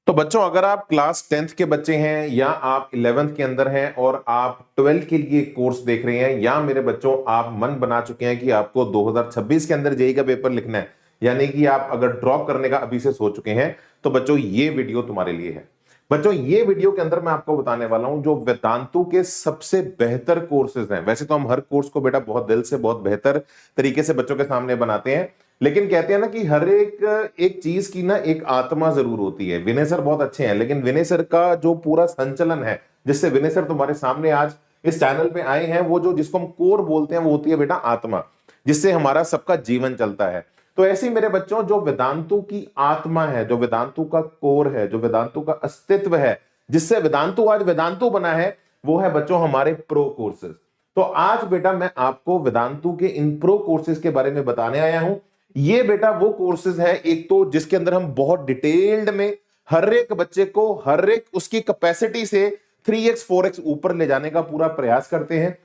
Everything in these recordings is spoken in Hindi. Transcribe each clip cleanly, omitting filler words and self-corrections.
तो बच्चों, अगर आप क्लास 10th के बच्चे हैं या आप 11th के अंदर हैं और आप 12th के लिए कोर्स देख रहे हैं, या मेरे बच्चों आप मन बना चुके हैं कि आपको 2026 के अंदर जेईई का पेपर लिखना है, यानी कि आप अगर ड्रॉप करने का अभी से सोच चुके हैं, तो बच्चों ये वीडियो तुम्हारे लिए है। बच्चों, ये वीडियो के अंदर मैं आपको बताने वाला हूं जो वेदांतु के सबसे बेहतर कोर्सेज हैं। वैसे तो हम हर कोर्स को बेटा बहुत दिल से, बहुत बेहतर तरीके से बच्चों के सामने बनाते हैं, लेकिन कहते हैं ना कि हर एक चीज की ना एक आत्मा जरूर होती है। विनय सर बहुत अच्छे हैं, लेकिन विनय सर का जो पूरा संचलन है, जिससे विनय सर तुम्हारे सामने आज इस चैनल पे आए हैं, वो जो जिसको हम कोर बोलते हैं, वो होती है बेटा आत्मा, जिससे हमारा सबका जीवन चलता है। तो ऐसे ही मेरे बच्चों, जो वेदांतु की आत्मा है, जो वेदांतु का कोर है, जो वेदांतु का अस्तित्व है, जिससे वेदांतु आज वेदांतु बना है, वो है बच्चों हमारे प्रो कोर्सेज। तो आज बेटा मैं आपको वेदांतु के इन प्रो कोर्सेज के बारे में बताने आया हूं। ये बेटा वो कोर्सेज है, एक तो जिसके अंदर हम बहुत डिटेल्ड में हर एक बच्चे को हर एक उसकी कैपेसिटी से 3x 4x ऊपर ले जाने का पूरा प्रयास करते हैं।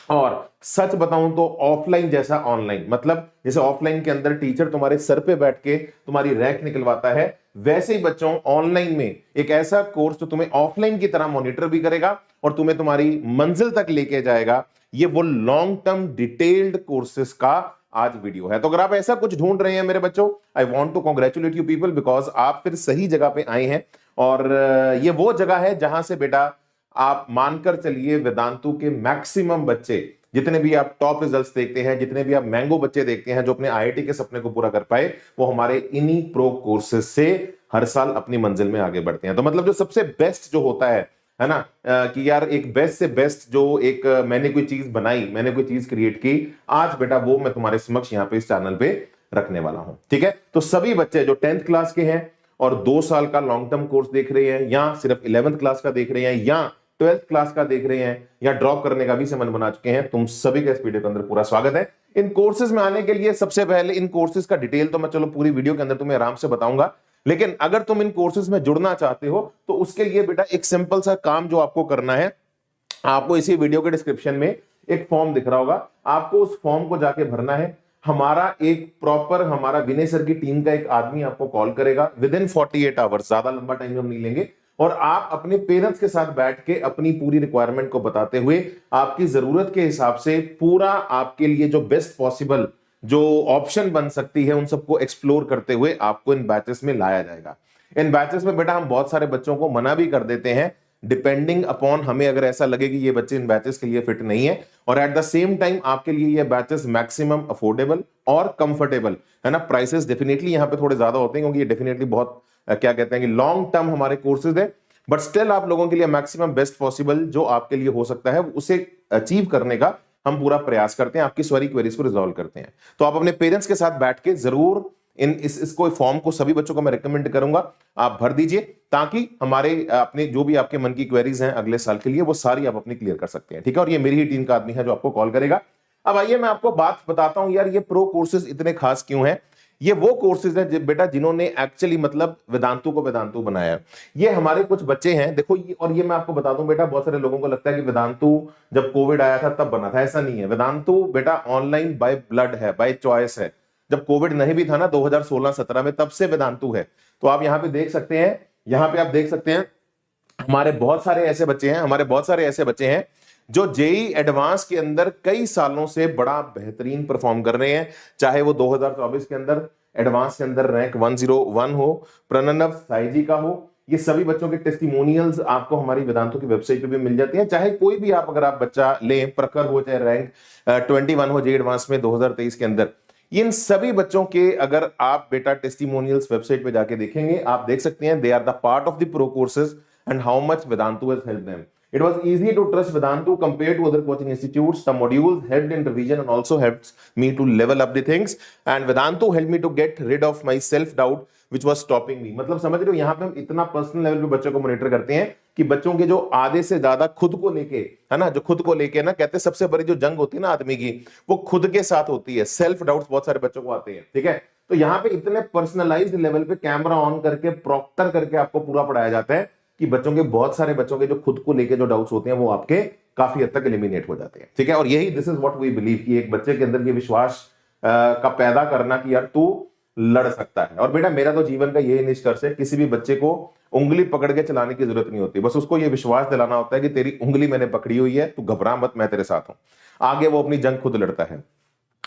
और सच बताऊं तो ऑफलाइन जैसा ऑनलाइन, मतलब जैसे ऑफलाइन के अंदर टीचर तुम्हारे सर पे बैठ के तुम्हारी रैंक निकलवाता है, वैसे ही बच्चों ऑनलाइन में एक ऐसा कोर्स जो तुम्हें ऑफलाइन की तरह मॉनिटर भी करेगा और तुम्हें तुम्हारी मंजिल तक लेके जाएगा। ये वो लॉन्ग टर्म डिटेल्ड कोर्सेस का आज वीडियो है। तो अगर आप ऐसा कुछ ढूंढ रहे हैं मेरे बच्चों, I want to congratulate you people, because आप फिर सही जगह पे आए हैं। और ये वो जगह है जहां से बेटा आप मानकर चलिए वेदांतु के मैक्सिमम बच्चे, जितने भी आप टॉप रिजल्ट्स देखते हैं, जितने भी आप मैंगो बच्चे देखते हैं जो अपने आईआईटी के सपने को पूरा कर पाए, वो हमारे इन्हीं प्रो कोर्सेज से हर साल अपनी मंजिल में आगे बढ़ते हैं। तो मतलब जो सबसे बेस्ट जो होता है ना, कि यार एक बेस्ट से बेस्ट जो एक मैंने कोई चीज बनाई, मैंने कोई चीज क्रिएट की, आज बेटा वो मैं तुम्हारे समक्ष यहाँ पे इस चैनल पे रखने वाला हूं। ठीक है, तो सभी बच्चे जो 10th क्लास के हैं और 2 साल का लॉन्ग टर्म कोर्स देख रहे हैं, या सिर्फ 11th क्लास का देख रहे हैं, या 12th क्लास का देख रहे हैं, या ड्रॉप करने का भी से मन बना चुके हैं, तुम सभी का इस वीडियो के अंदर पूरा स्वागत है। इन कोर्सेज में आने के लिए सबसे पहले इन कोर्सेज का डिटेल तो मैं चलो पूरी वीडियो के अंदर तुम्हें आराम से बताऊंगा, लेकिन अगर तुम इन कोर्सेज में जुड़ना चाहते हो तो उसके लिए बेटा एक सिंपल सा काम जो आपको करना है, आपको इसी वीडियो के डिस्क्रिप्शन में एक फॉर्म दिख रहा होगा, आपको उस फॉर्म को जाके भरना है। हमारा एक प्रॉपर, हमारा विनय सर की टीम का एक आदमी आपको कॉल करेगा विद इन 48 आवर्स, ज्यादा लंबा टाइम हम नहीं लेंगे, और आप अपने पेरेंट्स के साथ बैठ के अपनी पूरी रिक्वायरमेंट को बताते हुए आपकी जरूरत के हिसाब से पूरा आपके लिए जो बेस्ट पॉसिबल जो ऑप्शन बन सकती है, उन सबको एक्सप्लोर करते हुए आपको इन बैचेस में लाया जाएगा। इन बैचेस में बेटा हम बहुत सारे बच्चों को मना भी कर देते हैं, डिपेंडिंग अपॉन हमें अगर ऐसा लगे कि ये बच्चे इन बैचेस के लिए फिट नहीं है, और एट द सेम टाइम आपके लिए ये बैचेस मैक्सिमम अफोर्डेबल और कंफर्टेबल है ना। प्राइसेस डेफिनेटली यहाँ पे थोड़े ज्यादा होते हैं, क्योंकि ये डेफिनेटली बहुत क्या कहते हैं कि लॉन्ग टर्म हमारे कोर्सेज है, बट स्टिल आप लोगों के लिए मैक्सिमम बेस्ट पॉसिबल जो आपके लिए हो सकता है उसे अचीव करने का हम पूरा प्रयास करते हैं, आपकी सारी क्वेरीज को रिजॉल्व करते हैं। तो आप अपने पेरेंट्स के साथ बैठ के जरूर इसको फॉर्म को सभी बच्चों को मैं रिकमेंड करूंगा आप भर दीजिए, ताकि हमारे अपने जो भी आपके मन की क्वेरीज हैं अगले साल के लिए वो सारी आप अपनी क्लियर कर सकते हैं। ठीक है, और ये मेरी ही टीम का आदमी है जो आपको कॉल करेगा। अब आइए मैं आपको बात बताता हूं, यार ये प्रो कोर्सेज इतने खास क्यों हैं। ये वो कोर्सेज हैं बेटा जिन्होंने एक्चुअली मतलब वेदांतु को वेदांतु बनाया। ये हमारे कुछ बच्चे हैं, देखो ये, और ये मैं आपको बता दूं बेटा, बहुत सारे लोगों को लगता है कि वेदांतु जब कोविड आया था तब बना था, ऐसा नहीं है। वेदांतु बेटा ऑनलाइन बाय ब्लड है, बाय चॉइस है। जब कोविड नहीं भी था ना 2016-17 में, तब से वेदांतु है। तो आप यहाँ पे देख सकते हैं, यहाँ पे आप देख सकते हैं हमारे बहुत सारे ऐसे बच्चे हैं, हमारे बहुत सारे ऐसे बच्चे हैं जो जेई एडवांस के अंदर कई सालों से बड़ा बेहतरीन परफॉर्म कर रहे हैं। चाहे वो 2024 के अंदर एडवांस के अंदर रैंक 101 हो, प्रणव साई जी का हो, ये सभी बच्चों के टेस्टिमोनियल्स आपको हमारी वेदांतु की वेबसाइट पे भी मिल जाती हैं। चाहे कोई भी आप अगर आप बच्चा ले, प्रखर हो चाहे रैंक 21 हो जेई एडवांस में 2023 के अंदर, इन सभी बच्चों के अगर आप बेटा टेस्टिमोनियल्स वेबसाइट पे जाके देखेंगे, आप देख सकते हैं they are the part of the pro courses and how much Vedantu has helped them. It was easy to trust Vedantu compared to other coaching institutes. The modules helped in revision and also helped me to level up the things. And Vedantu helped me to get rid of my self-doubt, which was stopping me. मतलब समझ रहे हो, यहाँ पे हम इतना पर्सनल लेवल पे बच्चों को मॉनिटर करते हैं कि बच्चों के जो आधे से ज्यादा खुद को लेके है ना, जो खुद को लेके ना कहते हैं सबसे बड़ी जो जंग होती है ना आदमी की, वो खुद के साथ होती है। सेल्फ डाउट्स बहुत सारे बच्चों को आते हैं। ठीक है, तो यहाँ पे इतने पर्सनलाइज्ड लेवल पे कैमरा ऑन करके प्रॉक्टर करके आपको पूरा पढ़ाया जाता है कि बच्चों के, बहुत सारे बच्चों के जो खुद को लेके जो डाउट्स होते हैं वो आपके काफी हद तक एलिमिनेट हो जाते हैं। ठीक है, और यही this is what we believe कि एक बच्चे के अंदर ये विश्वास का पैदा करना कि यार तू लड़ सकता है। और बेटा मेरा तो जीवन का यही निष्कर्ष है, किसी भी बच्चे को उंगली पकड़ के चलाने की जरूरत नहीं होती, बस उसको ये विश्वास दिलाना होता है कि तेरी उंगली मैंने पकड़ी हुई है, तू घबरा मत, मैं तेरे साथ हूं। आगे वो अपनी जंग खुद लड़ता है।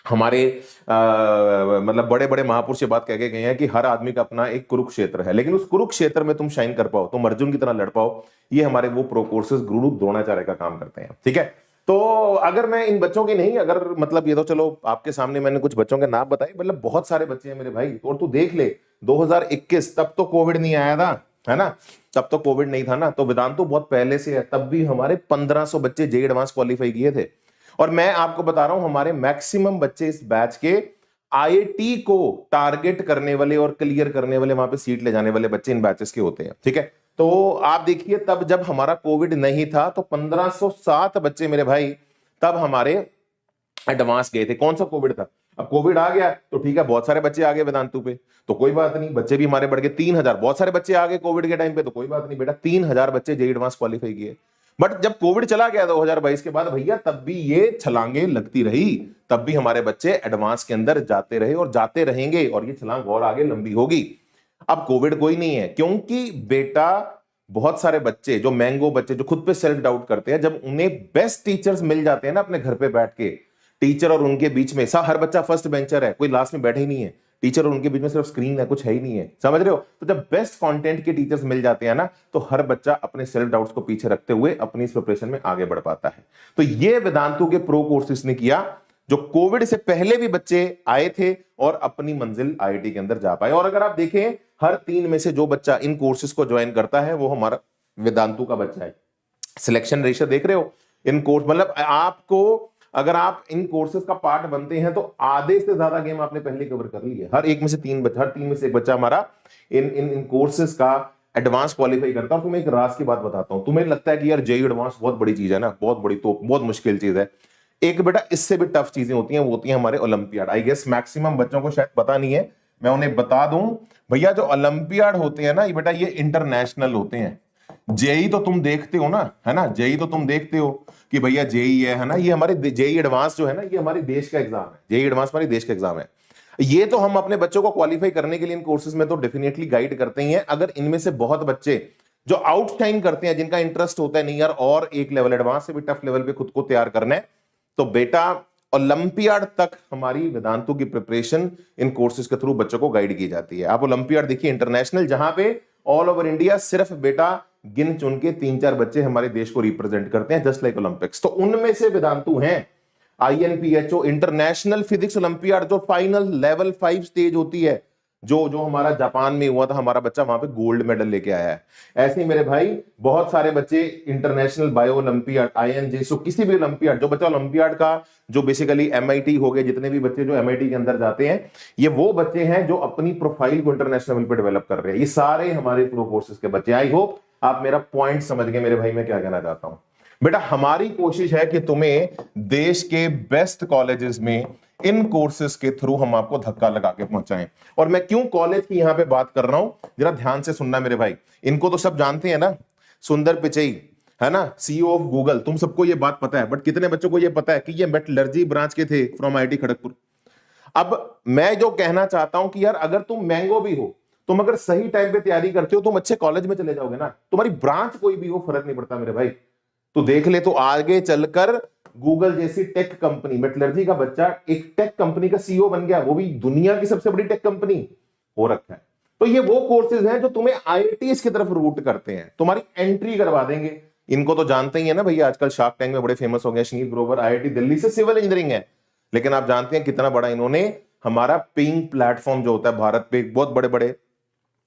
हमारे मतलब बड़े बड़े महापुरुष ये बात कह के गए हैं कि हर आदमी का अपना एक कुरुक्षेत्र है, लेकिन उस कुरुक्षेत्र में तुम शाइन कर पाओ, तुम अर्जुन की तरह लड़ पाओ, ये हमारे वो प्रो कोर्सेज गुरु द्रोणाचार्य का काम करते हैं। ठीक है, तो अगर मैं इन बच्चों की नहीं, अगर मतलब ये तो चलो आपके सामने मैंने कुछ बच्चों के नाम बताए, मतलब बहुत सारे बच्चे हैं मेरे भाई। और तू देख ले 2021 तब तो कोविड नहीं आया था, है ना, तब तो कोविड नहीं था ना, तो वेदांतु बहुत पहले से है, तब भी हमारे 1500 बच्चे जेई एडवांस क्वालिफाई किए थे। और मैं आपको बता रहा हूं हमारे मैक्सिमम बच्चे इस बैच के आईआईटी को टारगेट करने वाले और क्लियर करने वाले, वहां पे सीट ले जाने वाले बच्चे इन बैचेस के होते हैं। ठीक है, तो आप देखिए तब जब हमारा कोविड नहीं था तो 1507 बच्चे मेरे भाई तब हमारे एडवांस गए थे। कौन सा कोविड था, अब कोविड आ गया तो ठीक है, बहुत सारे बच्चे आ गए वेदांतु पे, तो कोई बात नहीं, बच्चे भी हमारे बढ़ गए 3000, बहुत सारे बच्चे आ गए कोविड के टाइम पे, तो कोई बात नहीं बेटा, 3000 बच्चे जेई एडवांस क्वालिफाई किए। बट जब कोविड चला गया 2022 के बाद भैया, तब भी ये छलांगे लगती रही, तब भी हमारे बच्चे एडवांस के अंदर जाते रहे और जाते रहेंगे, और ये छलांग और आगे लंबी होगी। अब कोविड कोई नहीं है, क्योंकि बेटा बहुत सारे बच्चे जो मैंगो बच्चे जो खुद पे सेल्फ डाउट करते हैं, जब उन्हें बेस्ट टीचर्स मिल जाते हैं ना अपने घर पे बैठ के, टीचर और उनके बीच में हर बच्चा फर्स्ट बेंचर है, कोई लास्ट में बैठे ही नहीं है, टीचर और उनके बीच में सिर्फ स्क्रीन है, कुछ है ही नहीं है, समझ रहे हो। तो जब बेस्ट कंटेंट के टीचर्स मिल जाते हैं ना, तो हर बच्चा अपने सेल्फ डाउट्स को पीछे रखते हुए अपनी प्रिपरेशन में आगे बढ़ पाता है। तो ये वेदांतु के प्रो कोर्सेस ने किया, जो कोविड से पहले भी बच्चे आए थे और अपनी मंजिल आईआईटी के अंदर जा पाए। और अगर आप देखें हर 3 में से जो बच्चा इन कोर्सेज को ज्वाइन करता है वो हमारा वेदांतु का बच्चा है। सिलेक्शन रेशियो देख रहे हो इन कोर्स, मतलब आपको अगर आप इन कोर्सेज का पार्ट बनते हैं तो आधे से ज्यादा गेम आपने पहले कवर कर ली है। हर 1 में से 3 बच्चा, हर 3 में से एक बच्चा हमारा इन इन इन कोर्सेज का एडवांस क्वालिफाई करता है। तुम्हें एक राज की बात बताता हूं, तुम्हें लगता है कि यार जेईई एडवांस बहुत बड़ी चीज है ना, बहुत बड़ी, तो बहुत मुश्किल चीज है। एक बेटा इससे भी टफ चीजें होती हैं, वो होती हैं हमारे ओलंपियाड। आई गेस मैक्सिमम बच्चों को शायद पता नहीं है, मैं उन्हें बता दूं भैया, जो ओलंपियाड होते हैं ना ये बेटा, ये इंटरनेशनल होते हैं। जेई तो तुम देखते हो ना, है ना, जेई तो तुम देखते हो कि भैया जेई है ना, ये हमारे जेई एडवांस जो है ना, ये हमारे देश का एग्जाम है, जेई एडवांस हमारे देश का एग्जाम है। ये तो हम अपने बच्चों को क्वालिफाई करने के लिए इन कोर्सेज में तो डेफिनेटली गाइड करते ही हैं। अगर इनमें से बहुत बच्चे जो आउटशाइन करते हैं, जिनका इंटरेस्ट होता है नहीं यार और एक लेवल एडवांस से भी टफ लेवल पे खुद को तैयार करना है, तो बेटा ओलंपियाड तक हमारी वेदांतु की प्रिपरेशन इन कोर्सेज के थ्रू बच्चों को गाइड की जाती है। आप ओलंपियाड देखिए इंटरनेशनल, जहां पे ऑल ओवर इंडिया सिर्फ बेटा गिन चुन के 3-4 बच्चे हमारे देश को रिप्रेजेंट करते हैं, जस्ट लाइक ओलंपिक्स। तो उनमें से वेदांतु हैं। आईएनपीएचओ इंटरनेशनल फिजिक्स ओलंपियाड, जो फाइनल लेवल 5 स्टेज होती है, जो जो हमारा जापान में हुआ था, हमारा बच्चा वहां पे गोल्ड मेडल लेके आया है। ऐसे ही मेरे भाई बहुत सारे बच्चे इंटरनेशनल बायो ओलंपियाड, आईएनजे, किसी भी ओलंपियाड, जो बच्चा ओलंपियाड का जो बेसिकली एमआईटी हो गए, जितने भी बच्चे जो एमआईटी के अंदर जाते हैं, ये वो बच्चे हैं जो अपनी प्रोफाइल को इंटरनेशनल लेवल पे डेवलप कर रहे हैं। ये सारे हमारे प्रो कोर्सेज के बच्चे। आई होप आप मेरा पॉइंट समझ गए मेरे भाई, मैं क्या कहना चाहता हूं। बेटा हमारी कोशिश है कि तुम्हें देश के बेस्ट कॉलेजेस में इन कोर्सेज के थ्रू हम आपको धक्का लगा के पहुंचाएं। और मैं क्यों कॉलेज की यहां पे बात कर रहा हूं, जरा ध्यान से सुनना मेरे भाई। इनको तो सब जानते हैं ना, सुंदर पिचई है ना, सीईओ ऑफ गूगल, तुम सबको ये बात पता है, बट कितने बच्चों को ये पता है कि ये मेटलर्जी ब्रांच के थे फ्रॉम आईआईटी खड़गपुर। अब मैं जो कहना चाहता हूं कि यार अगर तुम मैंगो भी हो, तुम अगर सही टाइम पे तैयारी करते हो, तुम अच्छे कॉलेज में चले जाओगे ना, तुम्हारी ब्रांच कोई भी हो फर्क नहीं पड़ता मेरे भाई। तो देख ले, तो आगे चलकर गूगल जैसी टेक कंपनी, मेटलर्जी का बच्चा एक टेक कंपनी का सीईओ बन गया, वो भी दुनिया की सबसे बड़ी टेक कंपनी हो रखा है। तो ये वो कोर्सेज हैं जो तुम्हें आईआईटीज की तरफ रूट करते हैं, तुम्हारी एंट्री करवा देंगे। इनको तो जानते ही है ना भैया, आजकल शार्क टैंक में बड़े फेमस हो गए, शनील ग्रोवर आईआईटी दिल्ली से सिविल इंजीनियरिंग है, लेकिन आप जानते हैं कितना बड़ा इन्होंने हमारा पेइंग प्लेटफॉर्म जो होता है भारत पे, बहुत बड़े बड़े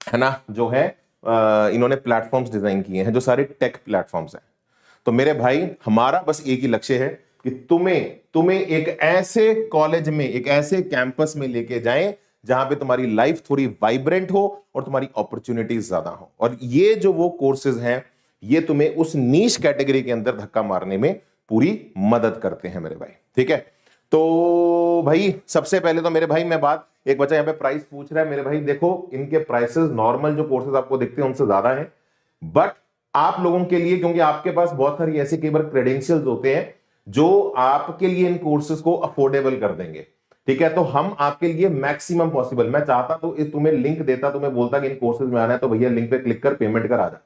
है ना जो है, इन्होंने प्लेटफॉर्म्स डिजाइन किए हैं जो सारे टेक प्लेटफॉर्म्स हैं। तो मेरे भाई हमारा बस एक ही लक्ष्य है कि तुम्हें एक ऐसे कॉलेज में, एक ऐसे कैंपस में लेके जाएं जहां पे तुम्हारी लाइफ थोड़ी वाइब्रेंट हो और तुम्हारी अपॉर्चुनिटीज ज्यादा हो। और ये जो वो कोर्सेज हैं, ये तुम्हें उस नीश कैटेगरी के अंदर धक्का मारने में पूरी मदद करते हैं मेरे भाई। ठीक है, तो भाई सबसे पहले तो मेरे भाई मैं बात, एक बच्चा यहाँ पे प्राइस पूछ रहा है मेरे भाई, देखो इनके प्राइसेस नॉर्मल जो कोर्सेज आपको दिखते हैं उनसे ज्यादा है, बट आप लोगों के लिए, क्योंकि आपके पास बहुत सारी ऐसे कई बार क्रेडेंशियल्स होते हैं जो आपके लिए इन कोर्सेज को अफोर्डेबल कर देंगे। ठीक है, तो हम आपके लिए मैक्सिमम पॉसिबल, मैं चाहता तो तुम्हें लिंक देता, तुम्हें बोलता कि इन कोर्सेज में आना है तो भैया लिंक पे क्लिक कर पेमेंट कर आ जा,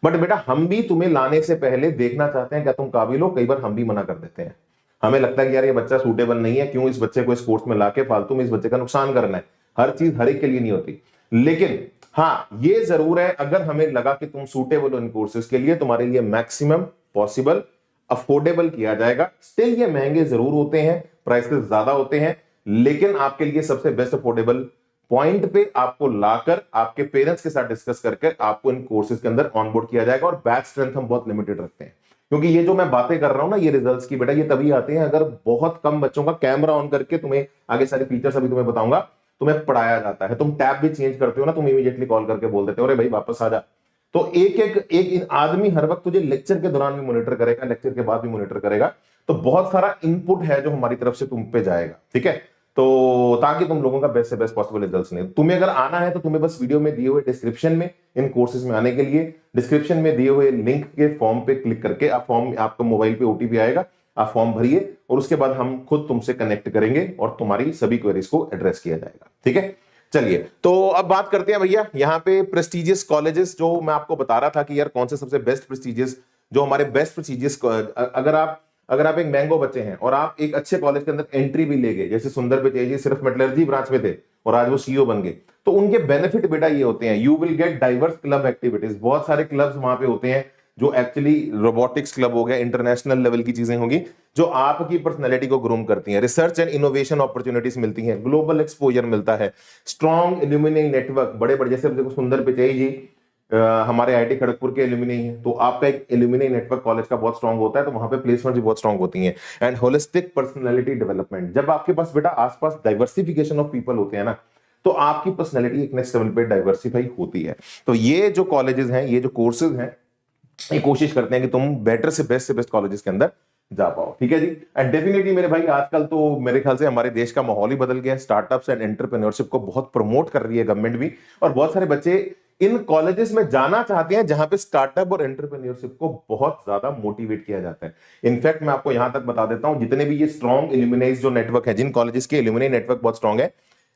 बट बेटा हम भी तुम्हें लाने से पहले देखना चाहते हैं क्या तुम काबिल हो। कई बार हम भी मना कर देते हैं, हमें लगता है कि यार ये बच्चा सूटेबल नहीं है, क्यों इस बच्चे को इस कोर्स में लाके फालतू में इस बच्चे का नुकसान करना है। हर चीज हर एक के लिए नहीं होती, लेकिन हाँ ये जरूर है, अगर हमें लगा कि तुम सूटेबल हो इन कोर्सेज के लिए, तुम्हारे लिए मैक्सिमम पॉसिबल अफोर्डेबल किया जाएगा। स्टिल ये महंगे जरूर होते हैं, प्राइसेस ज्यादा होते हैं, लेकिन आपके लिए सबसे बेस्ट अफोर्डेबल पॉइंट पे आपको लाकर आपके पेरेंट्स के साथ डिस्कस करके आपको इन कोर्सेज के अंदर ऑनबोर्ड किया जाएगा। और बैच स्ट्रेंथ हम बहुत लिमिटेड रखते हैं, क्योंकि ये जो मैं बातें कर रहा हूं ना ये रिजल्ट्स की, बेटा ये तभी आते हैं अगर बहुत कम बच्चों का कैमरा ऑन करके, तुम्हें आगे सारे फीचर्स अभी तुम्हें बताऊंगा, तुम्हें पढ़ाया जाता है। तुम टैब भी चेंज करते हो ना, तुम इमीडिएटली कॉल करके बोल देते हो अरे भाई वापस आ जा। तो एक आदमी हर वक्त तुझे लेक्चर के दौरान भी मॉनिटर करेगा, लेक्चर के बाद भी मॉनिटर करेगा। तो बहुत सारा इनपुट है जो हमारी तरफ से तुम पे जाएगा, ठीक है, तो ताकि तुम लोगों का बेस्ट से बेस्ट पॉसिबल रिजल्ट्स लें। तुम्हें अगर आना है तो तुम्हें बस वीडियो में दिए हुए डिस्क्रिप्शन में, इन कोर्सेज में आने के लिए डिस्क्रिप्शन में दिए हुए लिंक के फॉर्म पे क्लिक करके, आप फॉर्म, आपका मोबाइल पे ओटीपी आएगा, आप फॉर्म भरिए और उसके बाद हम खुद तुमसे कनेक्ट करेंगे और तुम्हारी सभी क्वेरीज को एड्रेस किया जाएगा, ठीक है। चलिए तो अब बात करते हैं भैया यहाँ पे प्रेस्टिजियस कॉलेजेस, जो मैं आपको बता रहा था कि यार कौन से सबसे बेस्ट प्रेस्टिजियस, जो हमारे बेस्ट प्रेस्टिजियस, अगर आप एक मैंगो बच्चे हैं और आप एक अच्छे कॉलेज के अंदर एंट्री भी ले गए, जैसे सुंदर पिचाई जी सिर्फ मेटलर्जी ब्रांच में थे और आज वो सीईओ बन गए, तो उनके बेनिफिट बेटा ये होते हैं, you will gate diverse club activities. बहुत सारे क्लब्स वहां पे होते हैं जो एक्चुअली रोबोटिक्स क्लब हो गया, इंटरनेशनल लेवल की चीजें होंगी जो आपकी पर्सनैलिटी को ग्रूम करती हैं। रिसर्च एंड इनोवेशन अपॉर्चुनिटीज मिलती हैं, ग्लोबल एक्सपोजर मिलता है, स्ट्रॉन्ग एल्यूमिनी नेटवर्क, बड़े बड़े, जैसे देखो सुंदर पिचाई जी हमारे आईआईटी खड़गपुर के एल्यूमिनी है, तो आपका एक एल्यूमिनी नेटवर्क कॉलेज का बहुत स्ट्रांग होता है, तो वहां पे प्लेसमेंट भी बहुत स्ट्रांग होती हैं। एंड होलिस्टिक पर्सनालिटी डेवलपमेंट, जब आपके पास बेटा आसपास डाइवर्सिफिकेशन ऑफ पीपल होते हैं ना, तो आपकी पर्सनालिटी एक नेक्स्ट लेवल पे डाइवर्सिफाई होती है। तो ये जो कॉलेजेस हैं, ये जो कोर्सेज हैं, ये कोशिश करते हैं कि तुम बेटर से बेस्ट कॉलेजेस के अंदर जा पाओ, ठीक है जी। एंड डेफिनेटली मेरे भाई आजकल तो मेरे ख्याल से हमारे देश का माहौल ही बदल गया है, स्टार्टअप्स एंड एंटरप्रेन्योरशिप को बहुत प्रमोट कर रही है गवर्नमेंट भी, और बहुत सारे बच्चे इन कॉलेजेस में जाना चाहते हैं जहां पे स्टार्टअप और एंटरप्रेन्योरशिप को बहुत ज्यादा मोटिवेट किया जाता है। इनफैक्ट मैं आपको यहां तक बता देता हूं, जितने भी ये स्ट्रॉन्ग एल्यूमिनाइज जो नेटवर्क है, जिन कॉलेजेस के एल्यूमिनाई नेटवर्क बहुत स्ट्रॉन्ग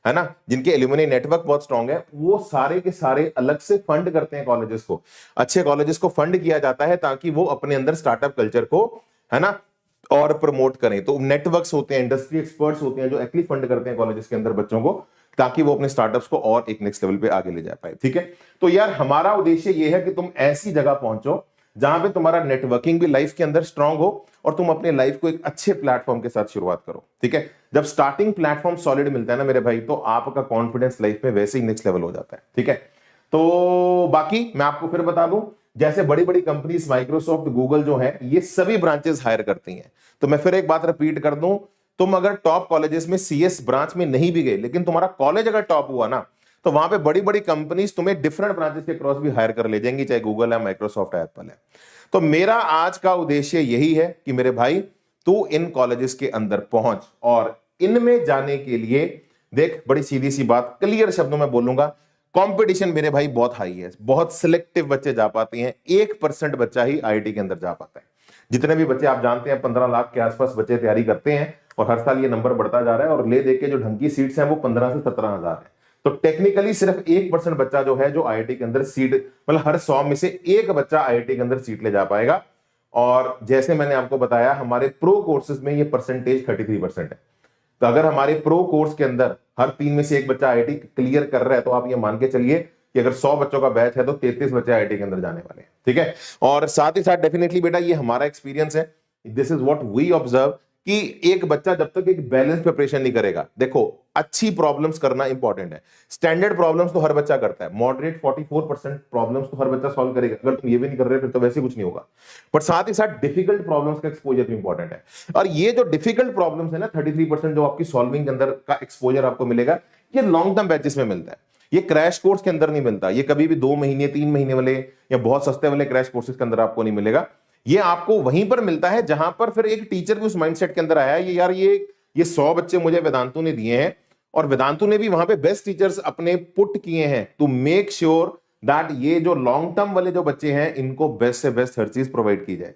है ना, जिनके एल्यूमिनाई नेटवर्क बहुत स्ट्रॉन्ग है, वो सारे के सारे अलग से फंड करते हैं कॉलेजेस को, अच्छे कॉलेजेस को फंड किया जाता है ताकि वो अपने अंदर स्टार्टअप कल्चर को, है ना, और प्रमोट करें। तो नेटवर्क्स होते हैं, इंडस्ट्री एक्सपर्ट्स होते हैं जो एक्चुअली फंड करते हैं कॉलेजेस के अंदर बच्चों को, ताकि वो अपने स्टार्टअप्स को और एक नेक्स्ट लेवल पे आगे ले जा पाए, ठीक है। तो यार हमारा उद्देश्य ये है कि तुम ऐसी जगह पहुंचो जहां पे तुम्हारा नेटवर्किंग भी लाइफ के अंदर स्ट्रांग हो और तुम अपने लाइफ को एक अच्छे प्लेटफॉर्म के साथ शुरुआत करो, ठीक है। जब स्टार्टिंग प्लेटफॉर्म सॉलिड मिलता है ना मेरे भाई, तो आपका कॉन्फिडेंस लाइफ में वैसे ही नेक्स्ट लेवल हो जाता है, ठीक है। तो बाकी मैं आपको फिर बता दूं, जैसे बड़ी बड़ी कंपनीज माइक्रोसॉफ्ट, गूगल जो है, ये सभी ब्रांचेस हायर करती हैं। तो मैं फिर एक बात रिपीट कर दूं, तुम अगर टॉप कॉलेजेस में सीएस ब्रांच में नहीं भी गए, लेकिन तुम्हारा कॉलेज अगर टॉप हुआ ना, तो वहां पे बड़ी बड़ी कंपनीज तुम्हें डिफरेंट ब्रांचेस के क्रॉस भी हायर कर ले जाएंगी, चाहे गूगल है, माइक्रोसॉफ्ट है, एप्पल है। तो मेरा आज का उद्देश्य यही है कि मेरे भाई तू इन कॉलेजेस के अंदर पहुंच, और इनमें जाने के लिए देख, बड़ी सीधी सी बात क्लियर शब्दों में बोलूंगा, कंपटीशन मेरे भाई बहुत हाई है, बहुत सिलेक्टिव बच्चे जा पाते हैं, 1% बच्चा ही आईआईटी के अंदर जा पाता है। जितने भी बच्चे आप जानते हैं 15 लाख के आसपास बच्चे तैयारी करते हैं, और हर साल ये नंबर बढ़ता जा रहा है, और ले देके जो ढंग की सीट्स हैं वो 15 से 17 हजार है। तो टेक्निकली सिर्फ 1% बच्चा जो है जो आईआईटी के अंदर सीट, मतलब हर 100 में से एक बच्चा आईआईटी के अंदर सीट ले जा पाएगा। और जैसे मैंने आपको बताया, हमारे प्रो कोर्सेज में ये परसेंटेज 33% है। तो अगर हमारे प्रो कोर्स के अंदर हर 3 में से एक बच्चा आईआईटी क्लियर कर रहा है, तो आप ये मान के चलिए कि अगर 100 बच्चों का बैच है तो 33 बच्चे आईआईटी के अंदर जाने वाले हैं, ठीक है। और साथ ही साथ डेफिनेटली बेटा ये हमारा एक्सपीरियंस है, this is what we observe, कि एक बच्चा जब तक एक बैलेंस प्रिपरेशन नहीं करेगा, देखो अच्छी प्रॉब्लम्स करना इंपॉर्टेंट है, स्टैंडर्ड प्रॉब्लम्स तो हर बच्चा करता है, मॉडरेट 44% प्रॉब्लम्स तो हर बच्चा सॉल्व करेगा, अगर तुम ये भी नहीं कर रहे फिर तो वैसे कुछ नहीं होगा। बट साथ ही साथ डिफिकल्ट प्रॉब्लम्स का एक्सपोजर भी इंपॉर्टेंट है, और ये जो डिफिकल्ट प्रॉब्लम्स है ना, 33% जो आपकी सॉल्विंग के अंदर का एक्सपोजर आपको मिलेगा, ये लॉन्ग टर्म बैचेस में मिलता है, ये क्रैश कोर्स के अंदर नहीं मिलता, ये कभी भी 2 महीने 3 महीने वाले या बहुत सस्ते वाले क्रैश कोर्सेज के अंदर आपको नहीं मिलेगा। ये आपको वहीं पर मिलता है जहां पर फिर एक टीचर भी उस माइंडसेट के अंदर आया है, ये यार ये 100 बच्चे मुझे वेदांतु ने दिए हैं, और वेदांतु ने भी वहां पे बेस्ट टीचर्स अपने पुट किए हैं टू मेक श्योर दैट ये जो लॉन्ग टर्म वाले जो बच्चे हैं इनको बेस्ट से बेस्ट हर चीज प्रोवाइड की जाए।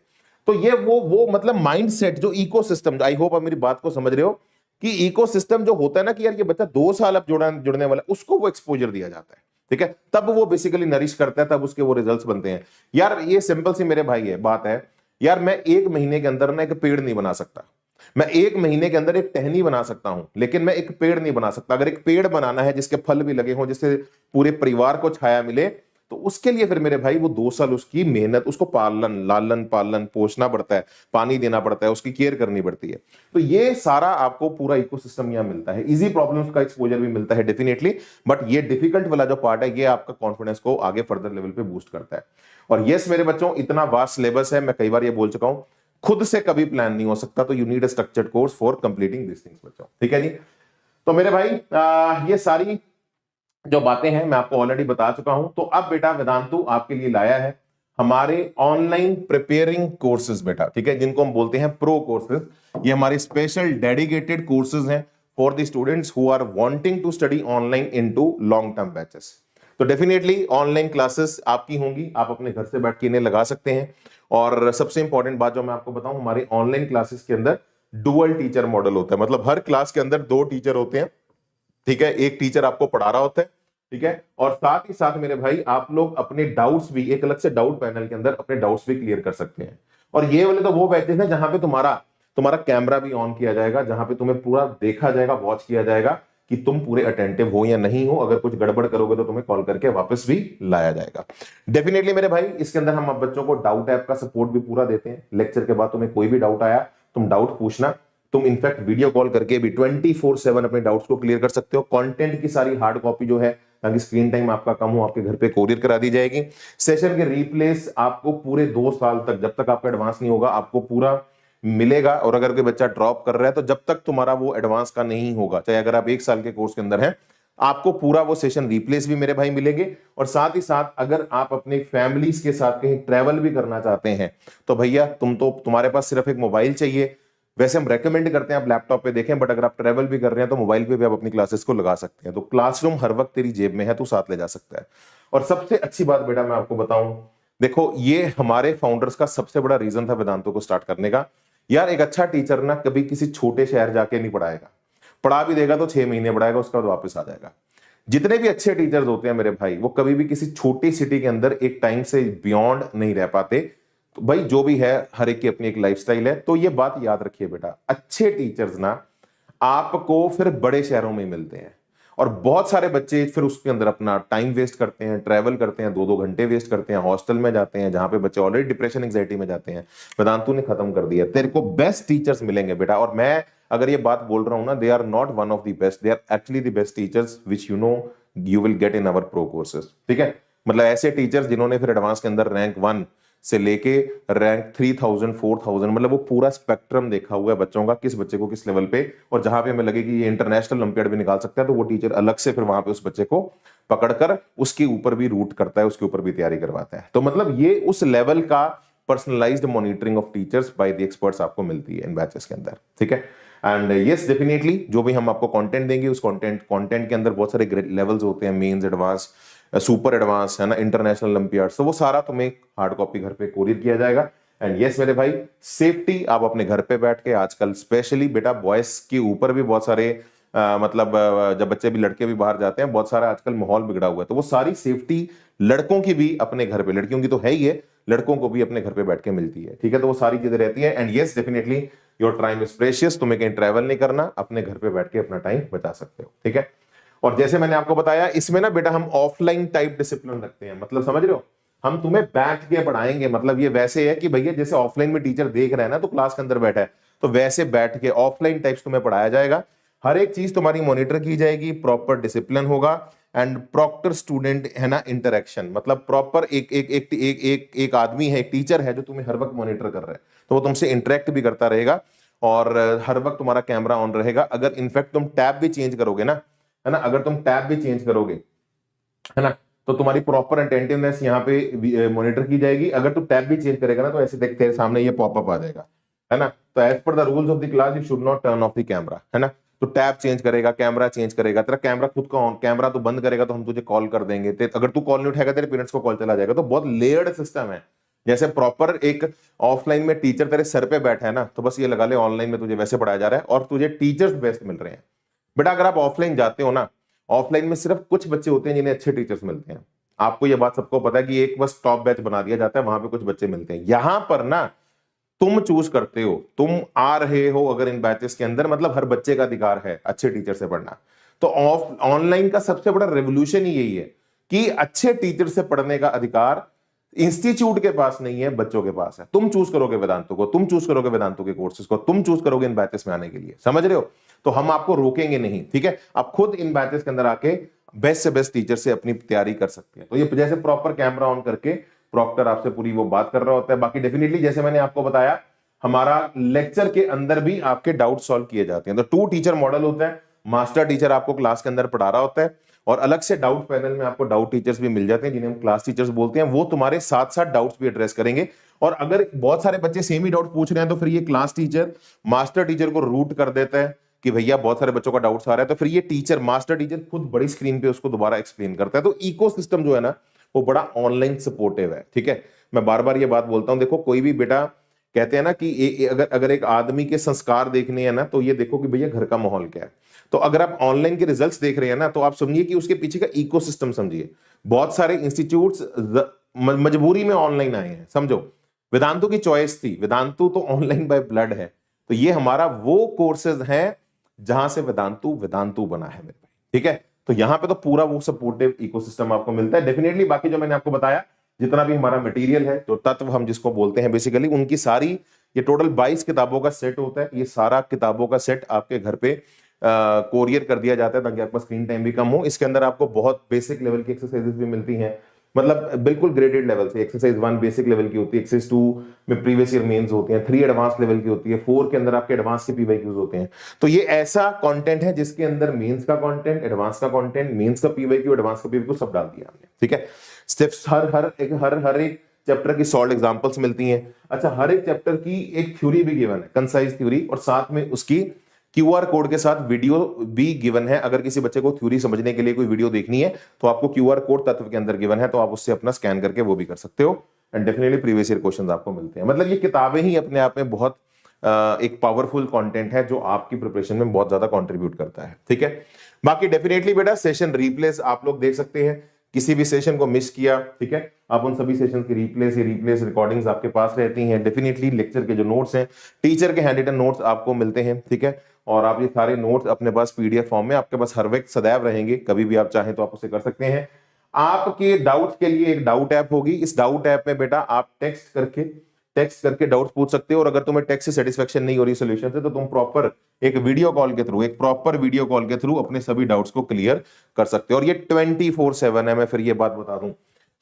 तो ये वो मतलब माइंडसेट जो इकोसिस्टम, आई होप आप मेरी बात को समझ रहे हो, कि इकोसिस्टम जो होता है ना कि यार ये बच्चा 2 साल अब जुड़ने वाला, उसको वो एक्सपोजर दिया जाता है, ठीक है, तब वो बेसिकली नरिश करता है, तब उसके वो रिजल्ट्स बनते हैं। यार ये सिंपल सी मेरे भाई है बात है, यार मैं 1 महीने के अंदर ना एक पेड़ नहीं बना सकता, मैं 1 महीने के अंदर एक टहनी बना सकता हूं, लेकिन मैं एक पेड़ नहीं बना सकता। अगर एक पेड़ बनाना है जिसके फल भी लगे हों, जिससे पूरे परिवार को छाया मिले, तो उसके लिए फिर मेरे भाई वो 2 साल उसकी मेहनत, उसको लालन पालन पोषना पड़ता है, पानी देना पड़ता है, उसकी केयर करनी पड़ती है। तो ये सारा आपको पूरा इकोसिस्टम यहां मिलता है। इजी प्रॉब्लम्स का एक्सपोजर भी मिलता है डेफिनेटली, बट ये डिफिकल्ट वाला जो पार्ट है ये आपका कॉन्फिडेंस को आगे फर्दर लेवल पे बूस्ट करता है। और यस मेरे बच्चों, इतना वास्ट सिलेबस है, मैं कई बार ये बोल चुका हूं, खुद से कभी प्लान नहीं हो सकता, तो you need a structured course for completing this things बच्चों, ठीक है जी। तो मेरे भाई ये सारी जो बातें हैं मैं आपको ऑलरेडी बता चुका हूं। तो अब बेटा वेदांतु आपके लिए लाया है हमारे ऑनलाइन प्रिपेयरिंग कोर्सेज बेटा, ठीक है, जिनको हम बोलते हैं प्रो कोर्सेज। ये हमारे स्पेशल डेडिकेटेड कोर्सेज हैं for the students who are wanting to study online into long term batches. तो डेफिनेटली ऑनलाइन क्लासेस आपकी होंगी, आप अपने घर से बैठ के इन्हें लगा सकते हैं। और सबसे इंपॉर्टेंट बात जो मैं आपको बताऊं, हमारे ऑनलाइन क्लासेस के अंदर डुअल टीचर मॉडल होता है, मतलब हर क्लास के अंदर 2 टीचर होते हैं, ठीक है, एक टीचर आपको पढ़ा रहा होता है, ठीक है, और साथ ही साथ मेरे भाई आप लोग अपने डाउट्स भी एक अलग से डाउट पैनल के अंदर अपने डाउट्स भी क्लियर कर सकते हैं। और ये वाले तो वो बैचेस हैं जहां पे तुम्हारा कैमरा भी ऑन किया जाएगा, जहां पे तुम्हें पूरा देखा जाएगा, वॉच किया जाएगा कि तुम पूरे अटेंटिव हो या नहीं हो। अगर कुछ गड़बड़ करोगे तो तुम्हें कॉल करके वापस भी लाया जाएगा। डेफिनेटली मेरे भाई इसके अंदर हम बच्चों को डाउट ऐप का सपोर्ट भी पूरा देते हैं। लेक्चर के बाद तुम्हें कोई भी डाउट आया, तुम डाउट पूछना, तुम इनफैक्ट वीडियो कॉल करके भी 24/7 अपने डाउट्स को क्लियर कर सकते हो। कंटेंट की सारी हार्ड कॉपी जो है, ताकि स्क्रीन टाइम आपका कम हो, आपके घर पे कोरियर करा दी जाएगी। सेशन के रिप्लेस आपको पूरे 2 साल तक, जब तक आपका एडवांस नहीं होगा, आपको पूरा मिलेगा। और अगर कोई बच्चा ड्रॉप कर रहा है तो जब तक तुम्हारा वो एडवांस का नहीं होगा, चाहे अगर आप 1 साल के कोर्स के अंदर हैं, आपको पूरा वो सेशन रिप्लेस भी मेरे भाई मिलेंगे। और साथ ही साथ अगर आप अपने फैमिलीज के साथ कहीं ट्रैवल भी करना चाहते हैं तो भैया तुम्हारे पास सिर्फ एक मोबाइल चाहिए। वैसे हम रेकमेंड करते हैं आप लैपटॉप पे देखें, बट अगर आप ट्रैवल भी कर रहे हैं तो मोबाइल पे भी आप अपनी क्लासेस को लगा सकते हैं। तो क्लासरूम हर वक्त तेरी जेब में है, तू साथ ले जा सकता है। और सबसे अच्छी बात बेटा मैं आपको बताऊं, देखो ये हमारे फाउंडर्स का सबसे बड़ा रीजन था वेदांतों को स्टार्ट करने का। यार एक अच्छा टीचर ना कभी किसी छोटे शहर जाके नहीं पढ़ाएगा, पढ़ा भी देगा तो 6 महीने पढ़ाएगा, उसके बाद वापस आ जाएगा। जितने भी अच्छे टीचर्स होते हैं मेरे भाई, वो कभी भी किसी छोटी सिटी के अंदर एक टाइम से बियॉन्ड नहीं रह पाते। तो भाई जो भी है, हर एक की अपनी एक लाइफस्टाइल है। तो ये बात याद रखिए बेटा, अच्छे टीचर्स ना आपको फिर बड़े शहरों में मिलते हैं। और बहुत सारे बच्चे फिर उसके अंदर अपना टाइम वेस्ट करते हैं, ट्रैवल करते हैं, 2-2 घंटे वेस्ट करते हैं, हॉस्टल में जाते हैं जहां पे बच्चे ऑलरेडी डिप्रेशन एंग्जाइटी में जाते हैं। वेदांतु ने खत्म कर दिया, तेरे को बेस्ट टीचर्स मिलेंगे बेटा। और मैं अगर ये बात बोल रहा हूं ना, they are not one of the best, they are actually the best teachers which you will get in our pro courses, ठीक है। मतलब ऐसे टीचर्स जिन्होंने फिर एडवांस के अंदर रैंक 1 से लेके रैंक 3000 4000, मतलब वो पूरा स्पेक्ट्रम देखा हुआ है बच्चों का, किस बच्चे को किस लेवल पे, और जहां पे हमें लगे कि ये इंटरनेशनल ओलंपियाड भी निकाल सकता है, तो वो टीचर अलग से फिर वहां पे उस बच्चे को पकड़कर उसके ऊपर भी रूट करता है, उसके ऊपर भी तैयारी करवाता है। तो मतलब ये उस लेवल का personalised monitoring of teachers by the experts आपको मिलती है इन बैचेस के अंदर, ठीक है। एंड यस डेफिनेटली जो भी हम आपको कंटेंट देंगे, उस कंटेंट के अंदर बहुत सारे लेवल्स होते हैं, मेंस, एडवांस, सुपर एडवांस, है ना, इंटरनेशनल ओलंपियाड्स, तो वो सारा तुम्हें हार्ड कॉपी घर पे कोरियर किया जाएगा। एंड यस मेरे भाई, सेफ्टी आप अपने घर पे बैठ के, आजकल स्पेशली बेटा बॉयज के ऊपर भी बहुत सारे जब बच्चे भी, लड़के भी बाहर जाते हैं, बहुत सारा आजकल माहौल बिगड़ा हुआ है, तो वो सारी सेफ्टी लड़कों की भी अपने घर पे, लड़कियों की तो है ही है, लड़कों को भी अपने घर पे बैठ के मिलती है, ठीक है। तो वो सारी चीजें रहती है। And yes definitely your time is precious, तुम्हें कहीं ट्रैवल नहीं करना, अपने घर पे बैठ के अपना टाइम बचा सकते हो, ठीक है। और जैसे मैंने आपको बताया, इसमें ना बेटा हम ऑफलाइन टाइप डिसिप्लिन रखते हैं, मतलब समझ रहे हो, हम तुम्हें बैठ के पढ़ाएंगे। मतलब ये वैसे है कि भैया जैसे ऑफलाइन में टीचर देख रहा है ना, तो क्लास के अंदर बैठा है, तो वैसे बैठ के ऑफलाइन टाइप्स तुम्हें पढ़ाया जाएगा। हर एक चीज तुम्हारी मॉनिटर की जाएगी, प्रॉपर डिसिप्लिन होगा एंड प्रॉपर स्टूडेंट, है ना, इंटरेक्शन, मतलब प्रॉपर एक आदमी है, एक टीचर है जो तुम्हें हर वक्त मॉनिटर कर रहा है, तो वो तुमसे इंटरेक्ट भी करता रहेगा और हर वक्त तुम्हारा कैमरा ऑन रहेगा। अगर इनफैक्ट तुम टैब भी चेंज करोगे ना, है ना, अगर तुम टैब भी चेंज करोगे, है ना, तो तुम्हारी प्रॉपर अटेंटिवनेस यहाँ पे मॉनिटर की जाएगी। अगर तू टैब भी चेंज करेगा ना, तो ऐसे देख तेरे सामने ये पॉपअप आ जाएगा, है ना। तो as per the rules of the class you should not turn off the camera, है ना। तो टैब चेंज करेगा, कैमरा चेंज करेगा, तेरा कैमरा खुद का ऑन, कैमरा तो बंद करेगा तो हम तुझे कॉल कर देंगे, अगर तू कॉल नहीं उठाएगा तेरे पेरेंट्स को कॉल चला जाएगा। तो बहुत लेयर्ड सिस्टम है, जैसे प्रॉपर एक ऑफलाइन में टीचर तेरे सर पे बैठा है ना, तो बस ये लगा ले ऑनलाइन में तुझे वैसे पढ़ाया जा रहा है और तुझे टीचर्स बेस्ट मिल रहे हैं। बेटा अगर आप ऑफलाइन जाते हो ना, ऑफलाइन में सिर्फ कुछ बच्चे होते हैं जिन्हें अच्छे टीचर्स मिलते हैं। आपको ये बात सबको पता है कि एक बस टॉप बैच बना दिया जाता है, वहां पे कुछ बच्चे मिलते हैं। यहां पर ना तुम चूज करते हो, तुम आ रहे हो अगर इन बैचेस के अंदर, मतलब हर बच्चे का अधिकार है अच्छे टीचर से पढ़ना। तो ऑनलाइन का सबसे बड़ा रेवोल्यूशन ही यही है कि अच्छे टीचर से पढ़ने का अधिकार इंस्टीट्यूट के पास नहीं है, बच्चों के पास है। तुम चूज करोगे वेदांतों को, तुम चूज करोगे वेदांतों के कोर्सेज को, तुम चूज करोगे इन बैचेस में आने के लिए, समझ रहे हो? तो हम आपको रोकेंगे नहीं, ठीक है? आप खुद इन बैचेस के अंदर आके बेस्ट से बेस्ट टीचर से अपनी तैयारी कर सकते हैं। तो ये जैसे प्रॉपर कैमरा ऑन करके प्रॉक्टर आपसे पूरी वो बात कर रहा होता है। बाकी डेफिनेटली जैसे मैंने आपको बताया, हमारा लेक्चर के अंदर भी आपके डाउट सॉल्व किए जाते हैं। तो 2 टीचर मॉडल होता है, मास्टर टीचर आपको क्लास के अंदर पढ़ा रहा होता है और अलग से डाउट पैनल में आपको डाउट टीचर्स भी मिल जाते हैं जिन्हें हम क्लास टीचर्स बोलते हैं। वो तुम्हारे साथ साथ डाउट्स भी एड्रेस करेंगे। और अगर बहुत सारे बच्चे सेम ही डाउट पूछ रहे हैं तो फिर ये क्लास टीचर मास्टर टीचर को रूट कर देता है कि भैया बहुत सारे बच्चों का डाउट्स आ रहा है, तो फिर ये टीचर मास्टर टीचर खुद बड़ी स्क्रीन पे उसको दोबारा एक्सप्लेन करता है। तो इकोसिस्टम जो है ना वो बड़ा ऑनलाइन सपोर्टिव है, ठीक है? मैं बार बार ये बात बोलता हूं, देखो कोई भी बेटा कहते हैं ना कि अगर एक आदमी के संस्कार देखने हैं ना, तो ये देखो कि भैया घर का माहौल क्या है। तो अगर आप ऑनलाइन के रिजल्ट्स देख रहे हैं ना, तो आप समझिए कि उसके पीछे का इकोसिस्टम समझिए। बहुत सारे इंस्टीट्यूट्स मजबूरी में ऑनलाइन आए हैं, समझो। वेदांतु की चॉइस थी, वेदांतु तो ऑनलाइन बाय ब्लड है। तो ये हमारा वो कोर्सेज है जहां से वेदांतु वेदांतु बना है मेरे भाई, ठीक है? तो यहां पे तो पूरा वो सपोर्टिव इकोसिस्टम आपको मिलता है डेफिनेटली। बाकी जो मैंने आपको बताया, जितना भी हमारा मटेरियल है, जो तत्व हम जिसको बोलते हैं बेसिकली, उनकी सारी, ये टोटल 22 किताबों का सेट होता है। ये सारा किताबों का सेट आपके घर पे कोरियर कर दिया जाता है ताकि आपका स्क्रीन टाइम भी कम हो। इसके अंदर आपको बहुत बेसिक लेवल की एक्सरसाइजेस भी मिलती हैं, मतलब बिल्कुल ग्रेडेड लेवल से। एक्सरसाइज 1 बेसिक लेवल की होती है, एक्सरसाइज 2 में प्रीवियस ईयर मेंस होती हैं, 3 एडवांस लेवल की होती है, 4 के अंदर आपके एडवांस के पीवाईक्यूज होते हैं। तो ये ऐसा कंटेंट है जिसके अंदर मेंस का कंटेंट, एडवांस का कंटेंट, मेंस का पीवाईक्यू, एडवांस का पीवाईक्यू सब डाल दिया हमने, ठीक है? स्टेप्स हर एक चैप्टर की सॉल्व एग्जांपल्स मिलती हैं। अच्छा, हर एक चैप्टर की एक थ्योरी भी गिवन है, कंसाइज थ्योरी, और साथ में उसकी क्यूआर कोड के साथ वीडियो भी गिवन है। अगर किसी बच्चे को थ्योरी समझने के लिए कोई वीडियो देखनी है तो आपको क्यूआर कोड तत्व के अंदर गिवन है, तो आप उससे अपना स्कैन करके वो भी कर सकते हो। And definitely previous year questions आपको मिलते हैं। मतलब ये किताबें ही अपने आप में बहुत एक पावरफुल कंटेंट है जो आपकी प्रिपरेशन में बहुत ज्यादा कंट्रीब्यूट करता है, ठीक है? बाकी डेफिनेटली बेटा सेशन रिप्लेस आप लोग देख सकते हैं, किसी भी सेशन को मिस किया, ठीक है, आप उन सभी सेशन की रिप्लेस रिकॉर्डिंग्स आपके पास रहती हैं। डेफिनेटली लेक्चर के जो नोट्स हैं, टीचर के हैंड रिटन नोट्स आपको मिलते हैं, ठीक है? और आप ये सारे नोट्स अपने पास पीडीएफ फॉर्म में आपके पास हर वक्त सदैव रहेंगे, कभी भी आप चाहें तो आप उसे कर सकते हैं। आपके डाउट्स के लिए एक डाउट ऐप होगी। इस डाउट ऐप में बेटा आप टेक्स्ट करके डाउट्स पूछ सकते हो, और अगर तुम्हें टेक्स्ट से सेटिस्फेक्शन नहीं हो रही सोल्यूशन से, तो तुम प्रॉपर एक वीडियो कॉल के थ्रू अपने सभी डाउट्स को क्लियर कर सकते हो। और ये 24/7 है। मैं फिर ये बात बता दूं,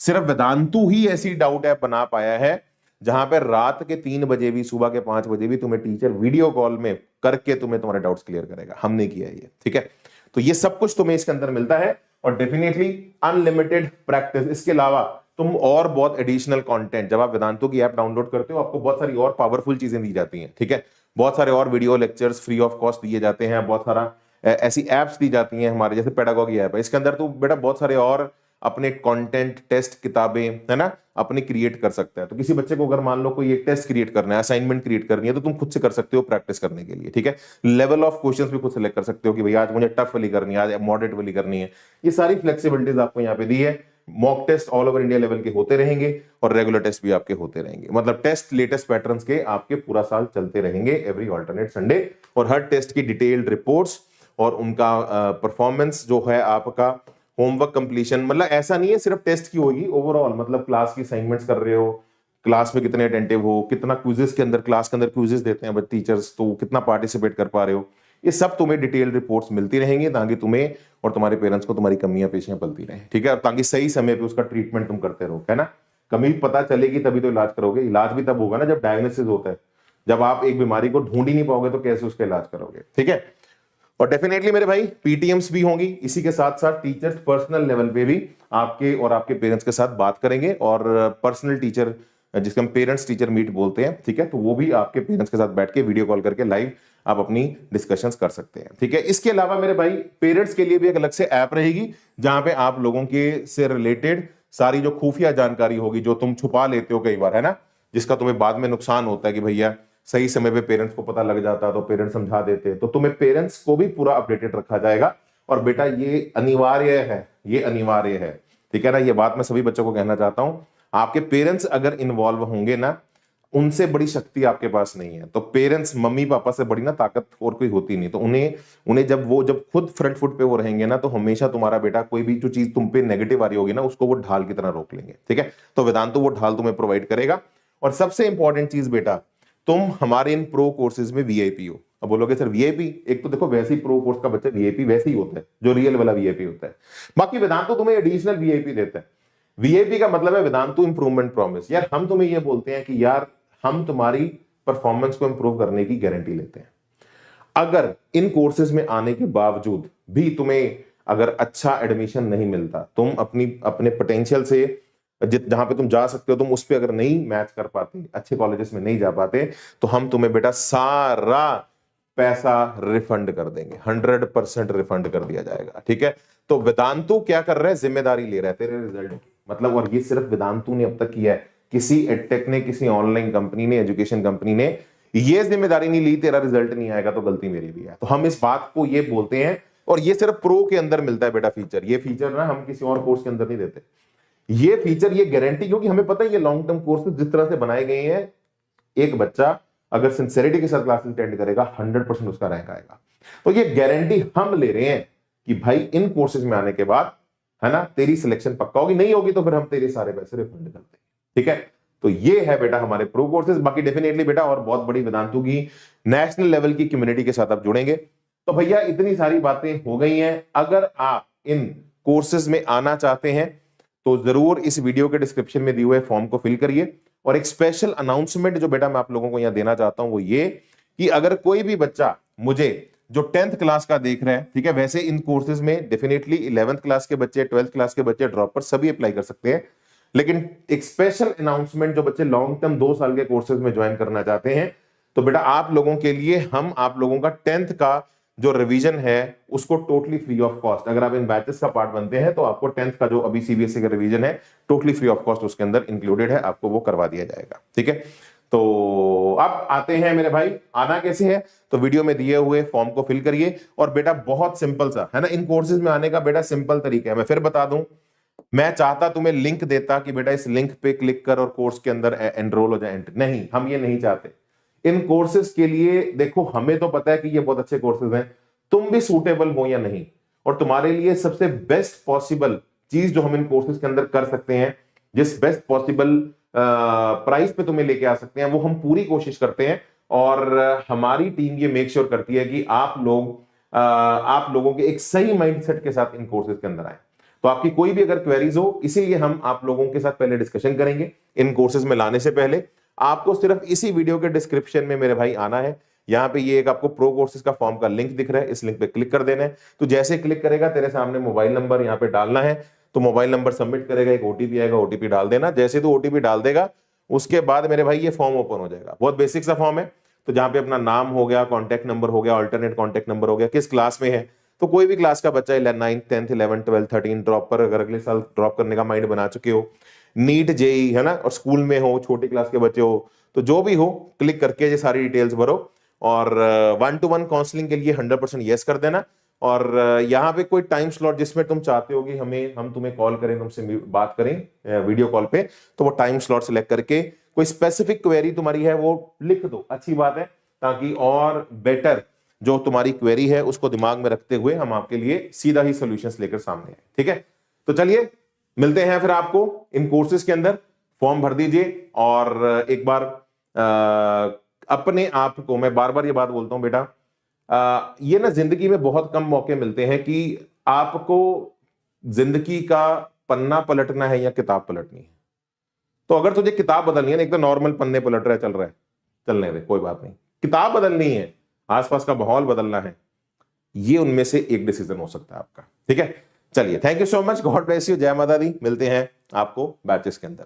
सिर्फ वेदांतु ही ऐसी डाउट ऐप बना पाया है जहां पे रात के 3 बजे भी, सुबह के 5 बजे भी तुम्हें टीचर वीडियो कॉल में करके तुम्हें तुम्हारे डाउट्स क्लियर करेगा। हमने किया है ये, ठीक है? तो ये सब कुछ तुम्हें इसके अंदर मिलता है, और डेफिनेटली अनलिमिटेड प्रैक्टिस। इसके अलावा तुम और बहुत एडिशनल कंटेंट, जब आप वेदांतु की ऐप डाउनलोड करते हो, आपको बहुत सारी और पावरफुल चीजें दी जाती हैं, ठीक है? बहुत सारे और video lectures free of cost दिए जाते हैं, बहुत सारा ऐसी एप्स दी जाती हैं हमारे, जैसे पेडागॉगी ऐप है, इसके अंदर तो बेटा बहुत सारे और अपने कंटेंट, टेस्ट, किताबें, है ना, अपने क्रिएट कर सकता है। तो किसी बच्चे को अगर मान लो कोई एक टेस्ट क्रिएट करना है, असाइनमेंट क्रिएट करनी है, तो तुम खुद से कर सकते हो प्रैक्टिस करने के लिए, ठीक है? लेवल ऑफ क्वेश्चंस भी खुद सेलेक्ट कर सकते हो कि भाई आज मुझे टफ वाली करनी है, आज मॉडरेट वाली करनी है। ये सारी फ्लेक्सिबिलिटीज आपको यहाँ पे दी है। Mock test all over India level के होते रहेंगे, और रेगुलर टेस्ट भी आपके होते रहेंगे। मतलब टेस्ट लेटेस्ट पैटर्न्स के आपके पूरा साल चलते रहेंगे, एवरी ऑल्टरनेट संडे। और हर टेस्ट की डिटेल्ड रिपोर्ट्स और उनका परफॉर्मेंस जो है, आपका होमवर्क कंप्लीशन, मतलब ऐसा नहीं है सिर्फ टेस्ट की होगी, ओवरऑल मतलब क्लास की असाइनमेंट्स कर रहे हो, क्लास में कितने अटेंटिव हो, कितना क्विजेस के अंदर, क्लास के अंदर क्विजेस देते हैं टीचर्स, तो कितना पार्टिसिपेट कर पा रहे हो, ये सब तुम्हें डिटेल्ड रिपोर्ट्स मिलती रहेंगी, ताकि तुम्हें और तुम्हारे पेरेंट्स को तुम्हारी कमियां पेशियां पलती रहें, ठीक है? और ताकि सही समय पे उसका ट्रीटमेंट तुम करते रहो, है ना? कमी पता चलेगी तभी तो इलाज करोगे। इलाज भी तब होगा ना जब डायग्नोसिस होता है। जब आप एक बीमारी को ढूंढ ही नहीं पाओगे तो कैसे उसका इलाज करोगे, ठीक है? और डेफिनेटली मेरे भाई पीटीएम्स भी होंगी, इसी के साथ साथ टीचर्स पर्सनल लेवल पे भी आपके और आपके पेरेंट्स के साथ बात करेंगे, और पर्सनल टीचर, जिसको हम पेरेंट्स टीचर मीट बोलते हैं, ठीक है? तो वो भी आपके पेरेंट्स के साथ बैठ के वीडियो कॉल करके लाइव आप अपनी डिस्कशंस कर सकते हैं, ठीक है? इसके अलावा मेरे भाई पेरेंट्स के लिए भी एक अलग से ऐप रहेगी, जहां पे आप लोगों के से रिलेटेड सारी जो खुफिया जानकारी होगी जो तुम छुपा लेते हो कई बार, है ना, जिसका तुम्हें बाद में नुकसान होता है कि भैया सही समय पे पेरेंट्स को पता लग जाता तो पेरेंट्स समझा देते, तो तुम्हें पेरेंट्स को भी पूरा अपडेटेड रखा जाएगा। और बेटा ये अनिवार्य है, ये अनिवार्य है, ठीक है ना, ये बात मैं सभी बच्चों को कहना चाहता हूं। आपके पेरेंट्स अगर इन्वॉल्व होंगे ना, उनसे बड़ी शक्ति आपके पास नहीं है। तो पेरेंट्स, मम्मी पापा से बड़ी ना ताकत और कोई होती नहीं। तो उन्हें जब खुद फ्रंट फुट पे वो रहेंगे ना, तो हमेशा तुम्हारा बेटा कोई भी जो चीज तुम पे नेगेटिव आ रही होगी ना, उसको वो ढाल की तरह रोक लेंगे, ठीक है। तो वेदांतु वो ढाल तुम्हें प्रोवाइड करेगा। और सबसे इंपॉर्टेंट चीज बेटा, तुम हमारे इन प्रो कोर्सेज में वीआईपी हो। अब बोलोगे सर वीआईपी, एक तो देखो वैसे ही प्रो कोर्स का बच्चा वीआईपी वैसे ही होता है जो रियल वाला वीआईपी होता है। बाकी वेदांतु तुम्हें एडिशनल वीआईपी देता है। वीआईपी का मतलब है वेदांतु इंप्रूवमेंट प्रॉमिस। यार हम तुम्हें ये बोलते हैं कि यार हम तुम्हारी परफॉर्मेंस को इंप्रूव करने की गारंटी लेते हैं। अगर इन कोर्सेज में आने के बावजूद भी तुम्हें अगर अच्छा एडमिशन नहीं मिलता, तुम अपने पोटेंशियल से जहां पे तुम जा सकते हो तुम उस पर अगर नहीं मैच कर पाते, अच्छे कॉलेजेस में नहीं जा पाते, तो हम तुम्हें बेटा सारा पैसा रिफंड कर देंगे, 100% रिफंड कर दिया जाएगा, ठीक है। तो वेदांतु क्या कर रहा है, जिम्मेदारी ले रहा है तेरे रिजल्ट की, मतलब। और ये सिर्फ वेदांतु ने अब तक किया है, किसी एडटेक ने, किसी ऑनलाइन कंपनी ने, एजुकेशन कंपनी ने ये जिम्मेदारी नहीं ली तेरा रिजल्ट नहीं आएगा तो गलती मेरी भी है। तो हम इस बात को ये बोलते हैं, और ये सिर्फ प्रो के अंदर मिलता है बेटा फीचर। ये फीचर ना हम किसी और कोर्स के अंदर नहीं देते। ये फीचर, ये गारंटी, क्योंकि हमें पता है ये लॉन्ग टर्म कोर्सेज जिस तरह से बनाए गए हैं, एक बच्चा अगर सिंसेरिटी के साथ क्लासेस अटेंड करेगा 100% उसका रैंक आएगा। तो ये गारंटी हम ले रहे हैं कि भाई इन कोर्सेज में आने के बाद, है ना, तेरी सिलेक्शन पक्का होगी, नहीं होगी तो फिर हम तेरे सारे पैसे रिफंड कर देंगे, ठीक है। तो ये है बेटा हमारे प्रो कोर्सेज। बाकी डेफिनेटली बेटा और बहुत बड़ी वेदांतु की नेशनल लेवल की कम्युनिटी के साथ आप जुड़ेंगे। तो भैया इतनी सारी बातें हो गई हैं। अगर आप इन कोर्सेज में आना चाहते हैं तो जरूर इस वीडियो के डिस्क्रिप्शन में दिए हुए फॉर्म को फिल करिए। और एक स्पेशल अनाउंसमेंट जो बेटा मैं आप लोगों को यहां देना चाहता हूं वो ये कि अगर कोई भी बच्चा मुझे जो 10th क्लास का देख रहे हैं, ठीक है, वैसे इन कोर्सेज में डेफिनेटली 11th क्लास के बच्चे, 12th क्लास के बच्चे, ड्रॉपर सभी अप्लाई कर सकते हैं। लेकिन एक स्पेशल अनाउंसमेंट जो बच्चे लॉन्ग टर्म 2 साल के कोर्सेज में ज्वाइन करना चाहते हैं, तो बेटा आप लोगों के लिए हम आप लोगों का 10th का जो रिवीजन है उसको टोटली फ्री ऑफ कॉस्ट, अगर आप इन बैचेस का पार्ट बनते हैं तो आपको 10th का जो अभी सीबीएसई का रिवीजन है टोटली फ्री ऑफ कॉस्ट उसके अंदर इंक्लूडेड है, आपको वो करवा दिया जाएगा, ठीक है। तो अब आते हैं मेरे भाई, आना कैसे है, तो वीडियो में दिए हुए फॉर्म को फिल करिए। और बेटा बहुत सिंपल सा है ना, इन कोर्सेज में आने का बेटा सिंपल तरीका है। मैं फिर बता दूं, मैं चाहता तुम्हें लिंक देता कि बेटा इस लिंक पे क्लिक कर और कोर्स के अंदर एनरोल हो जाए, नहीं, हम ये नहीं चाहते। इन कोर्सेज के लिए देखो हमें तो पता है कि ये बहुत अच्छे कोर्सेज हैं, तुम भी सूटेबल हो या नहीं, और तुम्हारे लिए सबसे बेस्ट पॉसिबल चीज जो हम इन कोर्सेज के अंदर कर सकते हैं, जिस बेस्ट पॉसिबल प्राइस पे तुम्हें लेके आ सकते हैं, वो हम पूरी कोशिश करते हैं। और हमारी टीम ये मेक श्योर करती है कि आप लोगों के एक सही माइंडसेट के साथ इन कोर्सेज के अंदर आए। तो आपकी कोई भी अगर क्वेरीज हो, इसीलिए हम आप लोगों के साथ पहले डिस्कशन करेंगे। इन कोर्सेज में लाने से पहले आपको सिर्फ इसी वीडियो के डिस्क्रिप्शन में मेरे भाई आना है। यहाँ पे ये एक आपको प्रो कोर्सेज का फॉर्म का लिंक दिख रहा है, इस लिंक पे क्लिक कर देना है। तो जैसे क्लिक करेगा तेरे सामने मोबाइल नंबर यहाँ पे डालना है, तो मोबाइल नंबर सबमिट करेगा, एक ओटीपी आएगा, ओटीपी डाल देना। जैसे तो ओटीपी डाल देगा उसके बाद मेरे भाई ये फॉर्म ओपन हो जाएगा। बहुत बेसिक सा फॉर्म है। तो जहाँ पे अपना नाम हो गया, कॉन्टैक्ट नंबर हो गया, अल्टरनेट कॉन्टैक्ट नंबर हो गया, किस क्लास में है, तो कोई भी क्लास का बच्चा 9th 10th 11th 12th 13 drop पर, अगर अगले साल ड्रॉप करने का माइंड बना चुके हो, नीट जेई है ना, और स्कूल में हो, छोटी क्लास के बच्चे हो, तो जो भी हो क्लिक करके ये सारी डिटेल्स भरो। और 1-to-1 काउंसलिंग के लिए 100% यस कर देना। और यहाँ पे कोई टाइम स्लॉट जिसमें तुम चाहते हो कि हम तुम्हें कॉल करें, तुमसे बात करें वीडियो कॉल पे, तो वो टाइम स्लॉट सिलेक्ट करके कोई स्पेसिफिक क्वेरी तुम्हारी है वो लिख दो, अच्छी बात है, ताकि और बेटर जो तुम्हारी क्वेरी है उसको दिमाग में रखते हुए हम आपके लिए सीधा ही सॉल्यूशंस लेकर सामने आए, ठीक है। तो चलिए मिलते हैं फिर आपको इन कोर्सेज के अंदर। फॉर्म भर दीजिए और एक बार अपने आप को, मैं बार बार ये बात बोलता हूं बेटा, ये ना जिंदगी में बहुत कम मौके मिलते हैं कि आपको जिंदगी का पन्ना पलटना है या किताब पलटनी है। तो अगर तुझे किताब बदलनी है ना, एक तो नॉर्मल पन्ने पलट रहा है, चल रहा है, चलने दे, कोई बात नहीं, किताब बदलनी है, आसपास का माहौल बदलना है, ये उनमें से एक डिसीजन हो सकता है आपका, ठीक है। चलिए, thank you so much, God bless you, जय माता दी। मिलते हैं आपको बैचेस के अंदर।